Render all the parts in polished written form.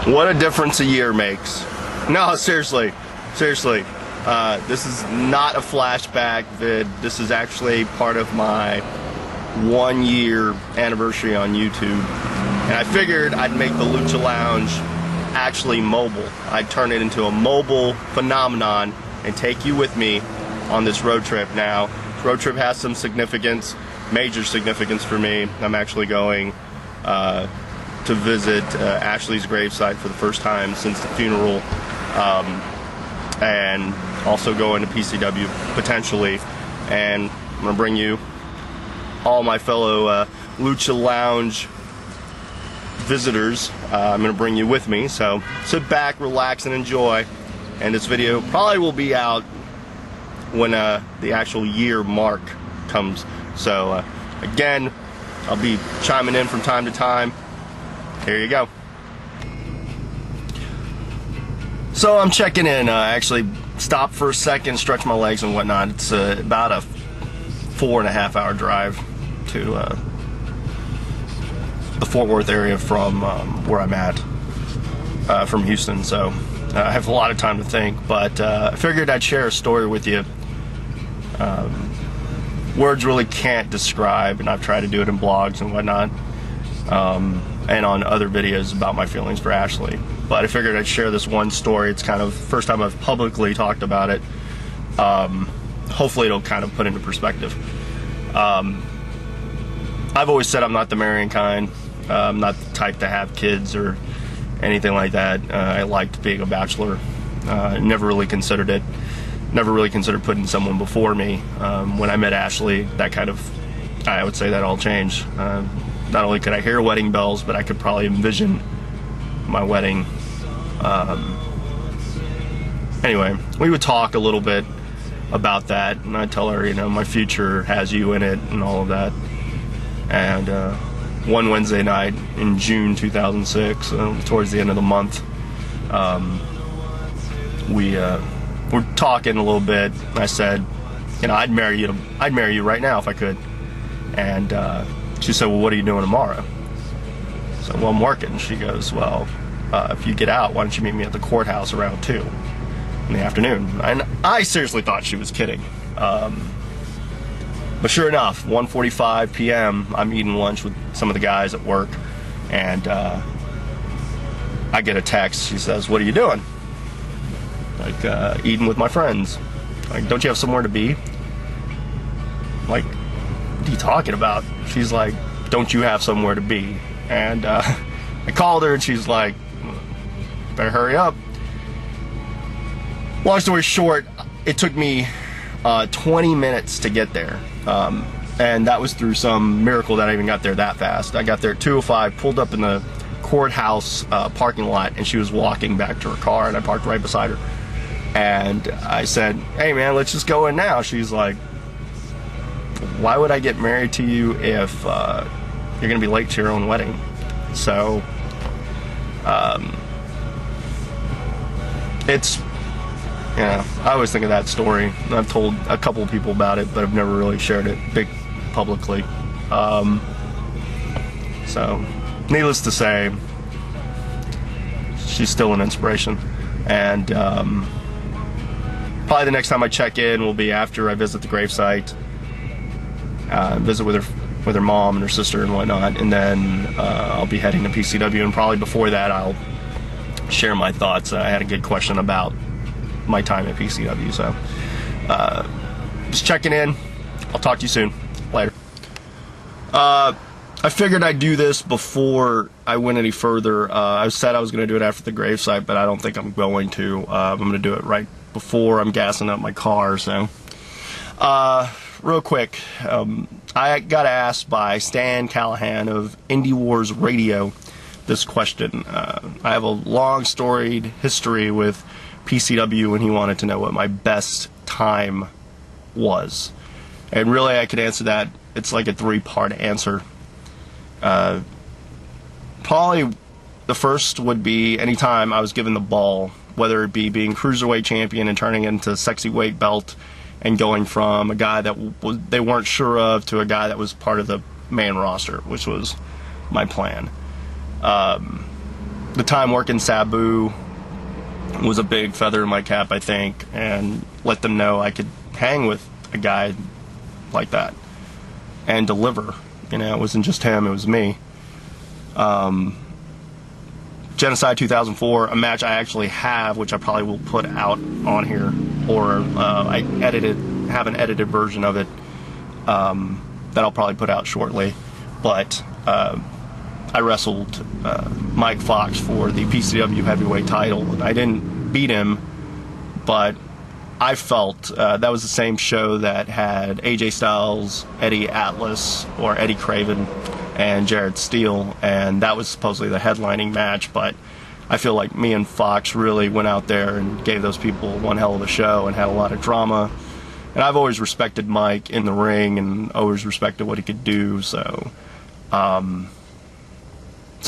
What a difference a year makes. No, seriously. Seriously. This is not a flashback vid. This is actually part of my 1-year anniversary on YouTube. And I figured I'd make the Lucha Lounge actually mobile. I'd turn it into a mobile phenomenon and take you with me on this road trip. Now, this road trip has some significance, major significance for me. I'm actually going to visit Ashley's gravesite for the first time since the funeral, and also going to PCW potentially, and I'm going to bring you all my fellow Lucha Lounge visitors. I'm going to bring you with me, so sit back, relax, and enjoy. And this video probably will be out when the actual year mark comes. So again, I'll be chiming in from time to time. Here you go. So I'm checking in. I actually stopped for a second, stretch my legs and whatnot. It's about a 4.5-hour drive to the Fort Worth area from where I'm at, from Houston. So I have a lot of time to think, but I figured I'd share a story with you. Words really can't describe, and I've tried to do it in blogs and whatnot, and on other videos about my feelings for Ashley. But I figured I'd share this one story. It's kind of the first time I've publicly talked about it. Hopefully it'll kind of put into perspective. I've always said I'm not the marrying kind. I'm not the type to have kids or anything like that. I liked being a bachelor. Never really considered it. Never really considered putting someone before me. When I met Ashley, that kind of, I would say that all changed. Not only could I hear wedding bells, but I could probably envision my wedding. Anyway, we would talk a little bit about that, and I'd tell her, you know, my future has you in it and all of that. And one Wednesday night in June 2006, towards the end of the month, we were talking a little bit. I said, you know, I'd marry you right now if I could. And she said, well, what are you doing tomorrow? So, well, I'm working. She goes, well, if you get out, why don't you meet me at the courthouse around 2 in the afternoon? And I seriously thought she was kidding. But sure enough, 1:45 p.m., I'm eating lunch with some of the guys at work, and I get a text. She says, what are you doing? Like, eating with my friends. Like, don't you have somewhere to be? Like, what are you talking about? She's like, don't you have somewhere to be? And I called her, and she's like, better hurry up. Long story short, it took me 20 minutes to get there. And that was through some miracle that I even got there that fast. I got there at 2:05, pulled up in the courthouse parking lot, and she was walking back to her car, and I parked right beside her. And I said, hey man, let's just go in now. She's like, why would I get married to you if you're gonna be late to your own wedding? So it's, you know, I always think of that story. I've told a couple of people about it, but I've never really shared it publicly. So needless to say, she's still an inspiration. And probably the next time I check in will be after I visit the gravesite, visit with her mom and her sister and whatnot, and then I'll be heading to PCW, and probably before that I'll share my thoughts. I had a good question about my time at PCW, so just checking in. I'll talk to you soon. Later. I figured I'd do this before I went any further. I said I was going to do it after the gravesite, but I don't think I'm going to. I'm going to do it right before I'm gassing up my car. So, real quick, I got asked by Stan Callahan of Indie Wars Radio this question. I have a long storied history with PCW, and he wanted to know what my best time was. And really, I could answer that. It's like a 3-part answer. Probably the first would be anytime I was given the ball, whether it be being cruiserweight champion and turning into sexy weight belt, and going from a guy that they weren't sure of to a guy that was part of the main roster, which was my plan. the time working Sabu was a big feather in my cap, I think, and let them know I could hang with a guy like that and deliver. You know, it wasn't just him, it was me. Genocide 2004, a match I actually have, which I probably will put out on here, or I have an edited version of it that I'll probably put out shortly. But I wrestled Mike Fox for the PCW heavyweight title, and I didn't beat him, but I felt that was the same show that had AJ Styles, Eddie Atlas, or Eddie Craven, and Jared Steele, and that was supposedly the headlining match, but I feel like me and Fox really went out there and gave those people one hell of a show and had a lot of drama. And I've always respected Mike in the ring and always respected what he could do, so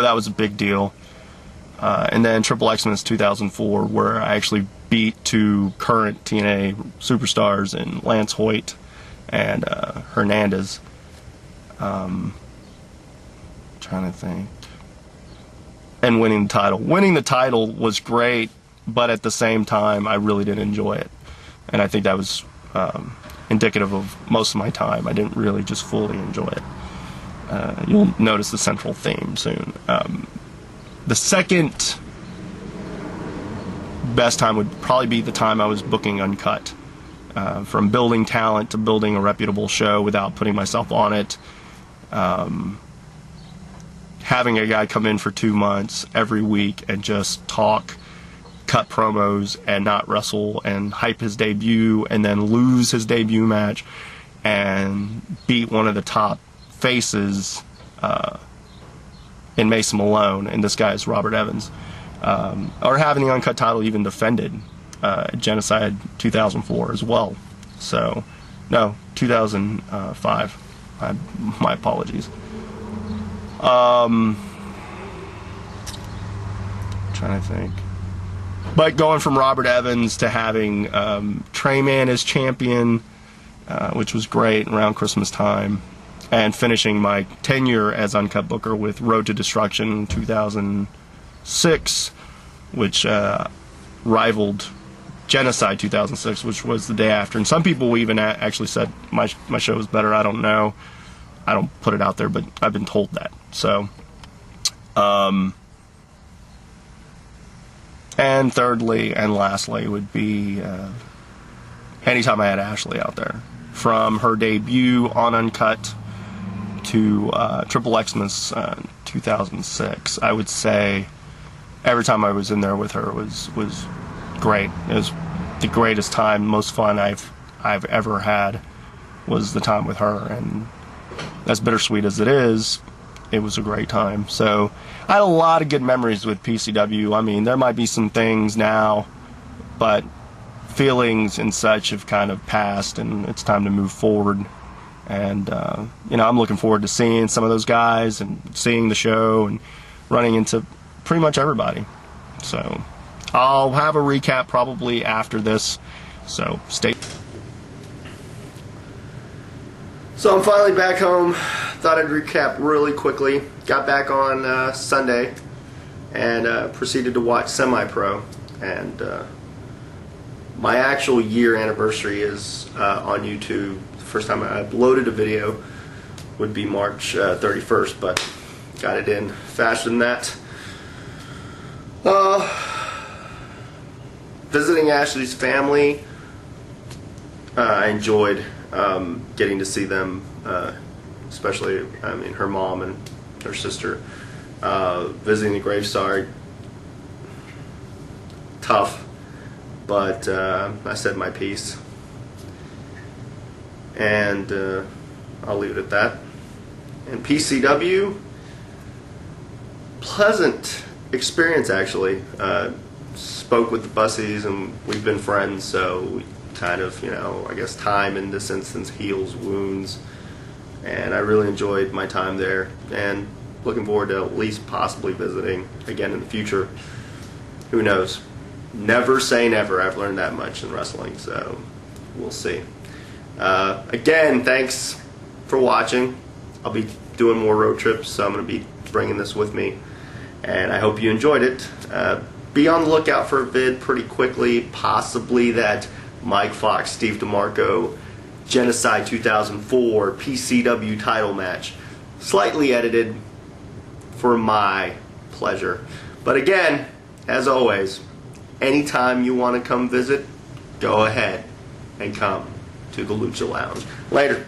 that was a big deal. And then Triple Xmas 2004, where I actually beat two current TNA superstars in Lance Hoyt and Hernandez. Trying to think. And winning the title. Winning the title was great, but at the same time, I really didn't enjoy it. And I think that was indicative of most of my time. I didn't really just fully enjoy it. You'll notice the central theme soon. The second best time would probably be the time I was booking Uncut. From building talent to building a reputable show without putting myself on it. Having a guy come in for 2 months every week and just talk, cut promos, and not wrestle, and hype his debut, and then lose his debut match, and beat one of the top faces in Mason Malone, and this guy is Robert Evans. Or having the Uncut title even defended at Genocide 2004 as well. So, no, 2005. My apologies. Trying to think. But going from Robert Evans to having Treyman as champion, which was great around Christmas time, and finishing my tenure as Uncut Booker with Road to Destruction 2006, which rivaled Genocide 2006, which was the day after. And some people even actually said my show was better. I don't know. I don't put it out there, but I've been told that. So, and thirdly and lastly would be anytime I had Ashley out there. From her debut on Uncut to Triple Xmas 2006, I would say every time I was in there with her was great. It was the greatest time, most fun I've ever had was the time with her, and as bittersweet as it is, it was a great time. So I had a lot of good memories with PCW. I mean, there might be some things now, but feelings and such have kind of passed, and it's time to move forward. And I'm looking forward to seeing some of those guys and seeing the show and running into pretty much everybody. So I'll have a recap probably after this, so stay. So I'm finally back home. Thought I'd recap really quickly. Got back on Sunday and proceeded to watch Semi-Pro. And my actual year anniversary is on YouTube. The first time I uploaded a video would be March 31st, but got it in faster than that. Visiting Ashley's family, I enjoyed getting to see them, especially, her mom and her sister. Visiting the gravesite, tough, but I said my piece, and I'll leave it at that. And PCW, pleasant experience actually. Spoke with the Bussies, and we've been friends, so we kind of, I guess time in this instance heals wounds, and I really enjoyed my time there, and looking forward to at least possibly visiting again in the future. Who knows? Never say never. I've learned that much in wrestling, so we'll see. Again, thanks for watching. I'll be doing more road trips, so I'm going to be bringing this with me. and I hope you enjoyed it. Be on the lookout for a vid pretty quickly, possibly that Mike Fox, Steve DeMarco, Genocide 2004 PCW title match. Slightly edited for my pleasure. But again, as always, anytime you want to come visit, go ahead and come to the Lucha Lounge. Later.